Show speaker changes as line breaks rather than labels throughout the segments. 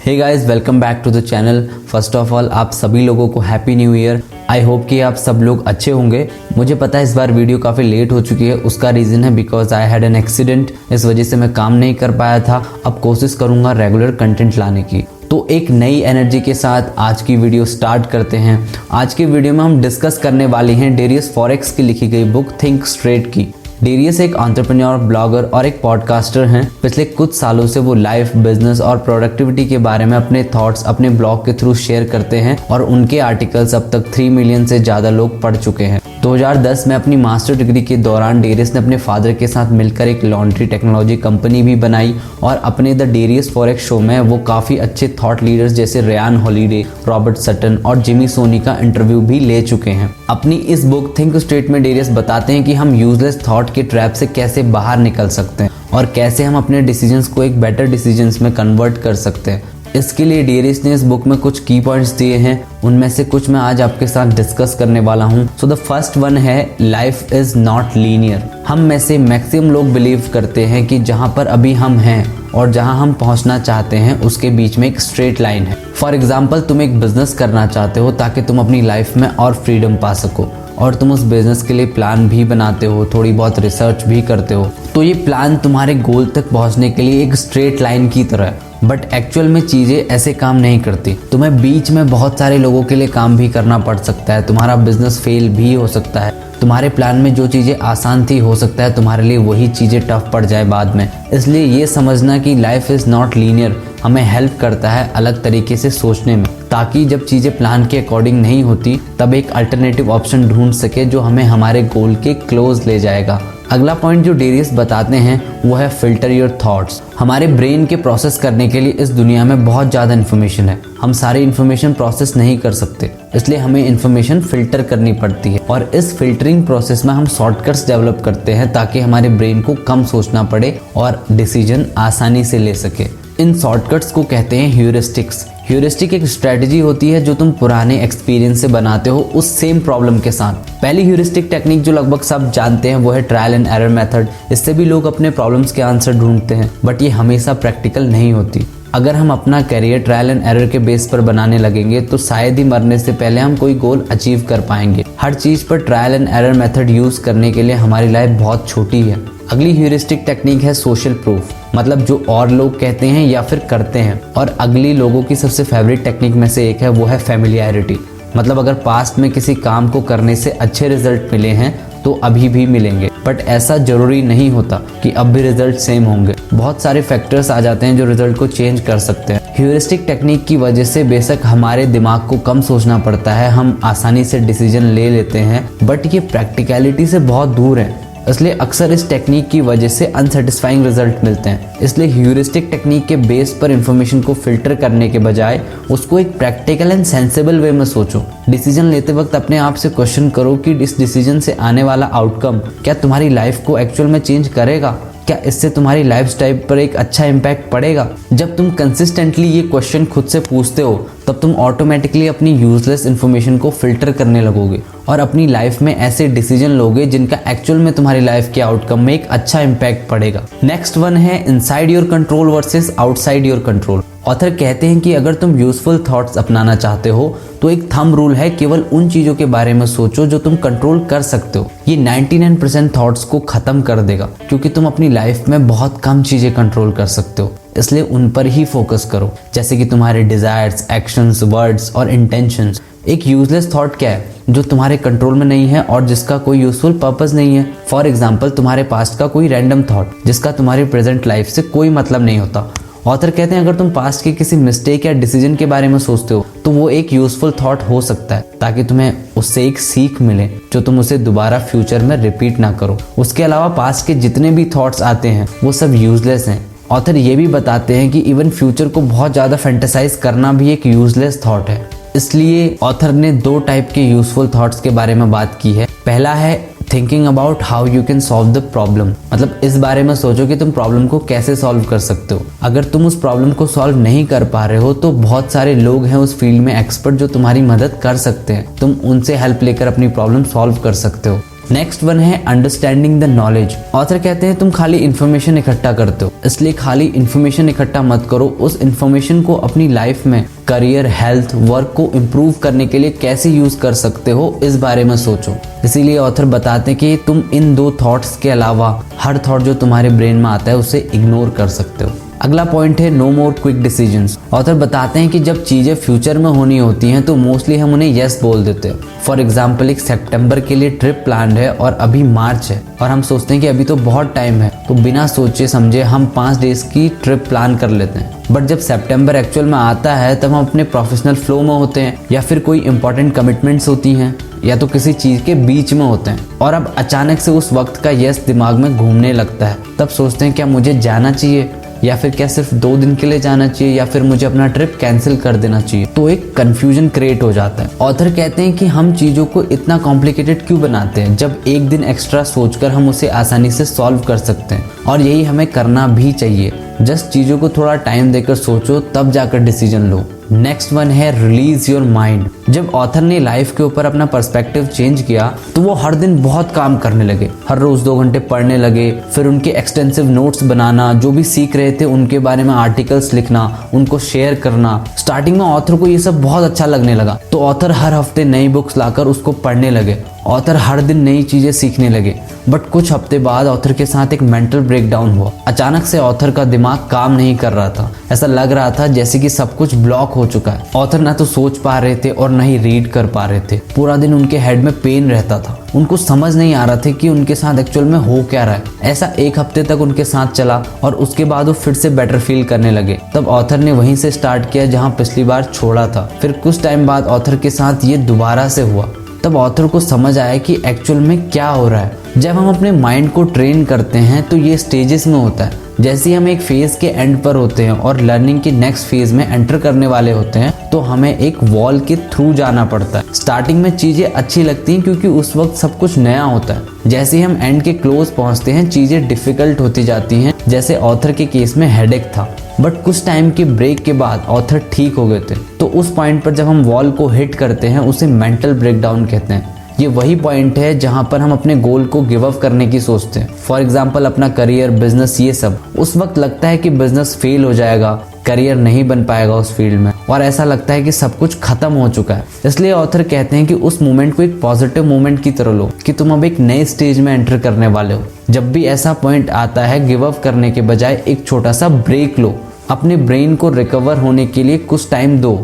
Hey guys, welcome back to the channel. First of all आप सभी लोगों को happy new year. I hope कि आप सब लोग अच्छे होंगे। मुझे पता है इस बार वीडियो काफ़ी लेट हो चुकी है, उसका रीज़न है because I had an accident. इस वजह से मैं काम नहीं कर पाया था। अब कोशिश करूँगा रेगुलर कंटेंट लाने की। तो एक नई एनर्जी के साथ आज की वीडियो स्टार्ट करते हैं। आज की वीडियो में हम डिस्कस करने वाले हैं डेरियस फॉरेक्स की लिखी गई बुक थिंक स्ट्रेट की। डेरियस एक एंटरप्रेन्योर, ब्लॉगर और एक पॉडकास्टर हैं। पिछले कुछ सालों से वो लाइफ, बिजनेस और प्रोडक्टिविटी के बारे में अपने थॉट्स अपने ब्लॉग के थ्रू शेयर करते हैं और उनके आर्टिकल्स अब तक 3 मिलियन से ज़्यादा लोग पढ़ चुके हैं। 2010 में अपनी मास्टर डिग्री के दौरान डेरियस ने अपने फादर के साथ मिलकर एक लॉन्ड्री टेक्नोलॉजी कंपनी भी बनाई और अपने द डेरियस फॉरेक्स शो में वो काफ़ी अच्छे थॉट लीडर्स जैसे रेयान हॉलिडे, रॉबर्ट सटन और जिमी सोनी का इंटरव्यू भी ले चुके हैं। अपनी इस बुक थिंक स्ट्रेट में डेरियस बताते हैं कि हम यूजलेस थॉट के ट्रैप से कैसे बाहर निकल सकते हैं और कैसे हम अपने डिसीजंस को एक बेटर डिसीजंस में कन्वर्ट कर सकते हैं। इसके लिए डेरियस ने इस बुक में कुछ की पॉइंट्स दिए हैं, उनमें से कुछ मैं आज आपके साथ डिस्कस करने वाला हूँ। सो द फर्स्ट वन है लाइफ इज नॉट लीनियर। हम में से मैक्सिमम लोग बिलीव करते हैं कि जहाँ पर अभी हम हैं और जहाँ हम पहुँचना चाहते हैं उसके बीच में एक स्ट्रेट लाइन है। फॉर एग्जाम्पल, तुम एक बिजनेस करना चाहते हो ताकि तुम अपनी लाइफ में और फ्रीडम पा सको और तुम उस बिजनेस के लिए प्लान भी बनाते हो, थोड़ी बहुत रिसर्च भी करते हो। तो ये प्लान तुम्हारे गोल तक पहुंचने के लिए एक स्ट्रेट लाइन की तरह है, बट एक्चुअल में चीज़ें ऐसे काम नहीं करती। तुम्हें बीच में बहुत सारे लोगों के लिए काम भी करना पड़ सकता है, तुम्हारा बिजनेस फेल भी हो सकता है। तुम्हारे प्लान में जो चीज़ें आसान थी हो सकता है तुम्हारे लिए वही चीज़ें टफ पड़ जाए बाद में। इसलिए ये समझना कि लाइफ इज़ नॉट लीनियर हमें हेल्प करता है अलग तरीके से सोचने में, ताकि जब चीज़ें प्लान के अकॉर्डिंग नहीं होती तब एक अल्टरनेटिव ऑप्शन ढूंढ सके जो हमें हमारे गोल के क्लोज ले जाएगा। अगला पॉइंट जो डेरियस बताते हैं वो है फिल्टर योर थॉट्स। हमारे ब्रेन के प्रोसेस करने के लिए इस दुनिया में बहुत ज़्यादा इन्फॉर्मेशन है। हम सारी इन्फॉर्मेशन प्रोसेस नहीं कर सकते, इसलिए हमें इन्फॉर्मेशन फिल्टर करनी पड़ती है और इस फिल्टरिंग प्रोसेस में हम शॉर्टकट्स डेवलप करते हैं ताकि हमारे ब्रेन को कम सोचना पड़े और डिसीजन आसानी से ले सके। इन शॉर्टकट्स को कहते हैं ह्यूरिस्टिक्स। ह्यूरिस्टिक एक स्ट्रेटजी होती है जो तुम पुराने एक्सपीरियंस से बनाते हो उस सेम प्रॉब्लम के साथ। पहली ह्यूरिस्टिक टेक्निक जो लगभग सब जानते हैं वो है ट्रायल एंड एरर मेथड। इससे भी लोग अपने प्रॉब्लम्स के आंसर ढूंढते हैं, बट ये हमेशा प्रैक्टिकल नहीं होती। अगर हम अपना करियर ट्रायल एंड एरर के बेस पर बनाने लगेंगे तो शायद ही मरने से पहले हम कोई गोल अचीव कर पाएंगे। हर चीज़ पर trial and error method use करने के लिए हमारी लाइफ बहुत छोटी है। अगली ह्यूरिस्टिक टेक्निक है सोशल प्रूफ, मतलब जो और लोग कहते हैं या फिर करते हैं। और अगली लोगों की सबसे फेवरेट टेक्निक में से एक है वो है फेमिलियरिटी, मतलब अगर पास्ट में किसी काम को करने से अच्छे रिजल्ट मिले हैं तो अभी भी मिलेंगे, बट ऐसा जरूरी नहीं होता कि अब भी रिजल्ट सेम होंगे। बहुत सारे फैक्टर्स आ जाते हैं जो रिजल्ट को चेंज कर सकते हैं। ह्यूरिस्टिक टेक्निक की वजह से बेशक हमारे दिमाग को कम सोचना पड़ता है, हम आसानी से डिसीजन ले लेते हैं, बट ये प्रैक्टिकलिटी से बहुत दूर है। इसलिए अक्सर इस टेक्निक की वजह से अनसेटिस्फाइंग रिजल्ट मिलते हैं। इसलिए ह्यूरिस्टिक टेक्निक के बेस पर इंफॉर्मेशन को फिल्टर करने के बजाय उसको एक प्रैक्टिकल एंड सेंसिबल वे में सोचो। डिसीजन लेते वक्त अपने आप से क्वेश्चन करो कि इस डिसीजन से आने वाला आउटकम क्या तुम्हारी लाइफ को एक्चुअल में चेंज करेगा, क्या इससे तुम्हारी लाइफ स्टाइल पर एक अच्छा इम्पैक्ट पड़ेगा। जब तुम कंसिस्टेंटली ये क्वेश्चन खुद से पूछते हो तब तुम ऑटोमेटिकली अपनी यूजलेस इन्फॉर्मेशन को फिल्टर करने लगोगे और अपनी लाइफ में ऐसे डिसीजन लोगे जिनका एक्चुअल में तुम्हारी लाइफ के आउटकम में एक अच्छा इम्पैक्ट पड़ेगा। नेक्स्ट वन है inside your control versus outside your control. Author कहते हैं कि अगर तुम यूजफुल थॉट्स अपनाना चाहते हो तो एक थंब रूल है, केवल उन चीज़ों के बारे में सोचो जो तुम कंट्रोल कर सकते हो। ये 99% थॉट्स को ख़त्म कर देगा क्योंकि तुम अपनी लाइफ में बहुत कम चीज़ें कंट्रोल कर सकते हो, इसलिए उन पर ही फोकस करो, जैसे कि तुम्हारे डिज़ायर्स, एक्शंस, वर्ड्स और इंटेंशंस। एक यूजलेस थॉट क्या है जो तुम्हारे कंट्रोल में नहीं है और जिसका कोई यूजफुल पर्पस नहीं है। फॉर एग्जाम्पल, तुम्हारे पास्ट का कोई रैंडम थॉट जिसका तुम्हारी प्रेजेंट लाइफ से कोई मतलब नहीं होता। ऑथर कहते हैं अगर तुम पास्ट के किसी मिस्टेक या डिसीजन के बारे में सोचते हो तो वो एक यूजफुल थॉट हो सकता है ताकि तुम्हें उससे एक सीख मिले जो तुम उसे दोबारा फ्यूचर में रिपीट ना करो। उसके अलावा पास्ट के जितने भी थॉट्स आते हैं वो सब यूजलेस हैं। ऑथर ये भी बताते हैं कि इवन फ्यूचर को बहुत ज़्यादा फैंटेसाइज करना भी एक यूजलेस थॉट है। इसलिए ऑथर ने 2 टाइप के यूजफुल थॉट्स के बारे में बात की है। पहला है thinking about how you can solve the problem, मतलब इस बारे में सोचो कि तुम प्रॉब्लम को कैसे सॉल्व कर सकते हो। अगर तुम उस प्रॉब्लम को सॉल्व नहीं कर पा रहे हो तो बहुत सारे लोग हैं उस फील्ड में एक्सपर्ट जो तुम्हारी मदद कर सकते हैं, तुम उनसे हेल्प लेकर अपनी प्रॉब्लम सॉल्व कर सकते हो। नेक्स्ट वन है अंडरस्टैंडिंग द नॉलेज। ऑथर कहते हैं तुम खाली इन्फॉर्मेशन इकट्ठा करते हो, इसलिए खाली इन्फॉर्मेशन इकट्ठा मत करो। उस इन्फॉर्मेशन को अपनी लाइफ में करियर, हेल्थ, वर्क को इम्प्रूव करने के लिए कैसे यूज कर सकते हो, इस बारे में सोचो। इसीलिए ऑथर बताते हैं कि तुम इन 2 थॉट्स के अलावा हर थॉट जो तुम्हारे ब्रेन में आता है उसे इग्नोर कर सकते हो। अगला पॉइंट है नो मोर क्विक डिसीजंस। ऑथर बताते हैं कि जब चीजें फ्यूचर में होनी होती हैं तो मोस्टली हम उन्हें यस बोल देते हैं। फॉर एग्जाम्पल, एक सितंबर के लिए ट्रिप प्लान है और अभी मार्च है और हम सोचते हैं कि अभी तो बहुत टाइम है, तो बिना सोचे समझे हम 5 डेज की ट्रिप प्लान कर लेते हैं। बट जब सितंबर एक्चुअल में आता है तब हम अपने प्रोफेशनल फ्लो में होते हैं, या फिर कोई इंपॉर्टेंट कमिटमेंट्स होती हैं, या तो किसी चीज के बीच में होते हैं, और अब अचानक से उस वक्त का यस दिमाग में घूमने लगता है। तब सोचते हैं क्या मुझे जाना चाहिए, या फिर क्या सिर्फ 2 दिन के लिए जाना चाहिए, या फिर मुझे अपना ट्रिप कैंसिल कर देना चाहिए। तो एक कंफ्यूजन क्रिएट हो जाता है। ऑथर कहते हैं कि हम चीजों को इतना कॉम्प्लिकेटेड क्यों बनाते हैं, जब एक दिन एक्स्ट्रा सोचकर हम उसे आसानी से सॉल्व कर सकते हैं, और यही हमें करना भी चाहिए। जस्ट चीजों को थोड़ा टाइम देकर सोचो, तब जाकर डिसीजन लो। नेक्स्ट वन है रिलीज योर माइंड। जब ऑथर ने लाइफ के ऊपर अपना पर्सपेक्टिव चेंज किया तो वो हर दिन बहुत काम करने लगे, हर रोज 2 घंटे पढ़ने लगे, फिर उनके एक्सटेंसिव नोट्स बनाना, जो भी सीख रहे थे उनके बारे में आर्टिकल्स लिखना, उनको शेयर करना। स्टार्टिंग में ऑथर को ये सब बहुत अच्छा लगने लगा, तो ऑथर हर हफ्ते नई बुक्स लाकर उसको पढ़ने लगे। ऑथर हर दिन नई चीजें सीखने लगे। बट कुछ हफ्ते बाद ऑथर के साथ एक मेंटल ब्रेकडाउन हुआ। अचानक से ऑथर का दिमाग काम नहीं कर रहा था। ऐसा लग रहा था जैसे कि सब कुछ ब्लॉक हो चुका है। ऑथर ना तो सोच पा रहे थे और ना ही रीड कर पा रहे थे। पूरा दिन उनके हेड में पेन रहता था। उनको समझ नहीं आ रहा था कि उनके साथ एक्चुअल में हो क्या रहा है। ऐसा 1 हफ्ते तक उनके साथ चला और उसके बाद वो फिर से बेटर फील करने लगे। तब ऑथर ने वहीं से स्टार्ट किया जहां पिछली बार छोड़ा था। फिर कुछ टाइम बाद ऑथर के साथ ये दोबारा से हुआ। तब ऑथर को समझ आया कि एक्चुअल में क्या हो रहा है। जब हम अपने माइंड को ट्रेन करते हैं तो ये स्टेजेस में होता है। जैसे ही हम एक फेज के एंड पर होते हैं और लर्निंग के नेक्स्ट फेज में एंटर करने वाले होते हैं, तो हमें एक वॉल के थ्रू जाना पड़ता है। स्टार्टिंग में चीजें अच्छी लगती हैं क्योंकि उस वक्त सब कुछ नया होता है। जैसे ही हम एंड के क्लोज पहुंचते हैं चीजें डिफिकल्ट होती जाती हैं, जैसे ऑथर के केस में हेडेक था। बट कुछ टाइम के ब्रेक के बाद ऑथर ठीक हो गए थे। तो उस पॉइंट पर जब हम वॉल को हिट करते हैं उसे मेंटल ब्रेकडाउन कहते हैं। ये वही पॉइंट है जहां पर हम अपने गोल को गिव अप करने की सोचते हैं। फॉर एग्जाम्पल, अपना करियर, बिजनेस, ये सब। उस वक्त लगता है कि बिजनेस फेल हो जाएगा, करियर नहीं बन पाएगा उस फील्ड में, और ऐसा लगता है कि सब कुछ खत्म हो चुका है। इसलिए ऑथर कहते हैं कि उस मोमेंट को एक पॉजिटिव मोमेंट की तरह लो कि तुम अब एक नए स्टेज में एंटर करने वाले हो। जब भी ऐसा पॉइंट आता है, गिव अप करने के बजाय एक छोटा सा ब्रेक लो। अपने ब्रेन को रिकवर होने के लिए कुछ टाइम दो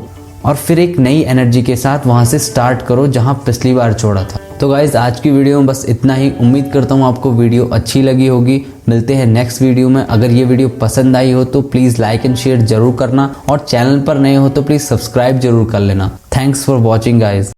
और फिर एक नई एनर्जी के साथ वहां से स्टार्ट करो जहां पिछली बार छोड़ा था। तो गाइज, आज की वीडियो में बस इतना ही। उम्मीद करता हूँ आपको वीडियो अच्छी लगी होगी। मिलते हैं नेक्स्ट वीडियो में। अगर ये वीडियो पसंद आई हो तो प्लीज़ लाइक एंड शेयर जरूर करना, और चैनल पर नए हो तो प्लीज़ सब्सक्राइब जरूर कर लेना। Thanks for watching guys.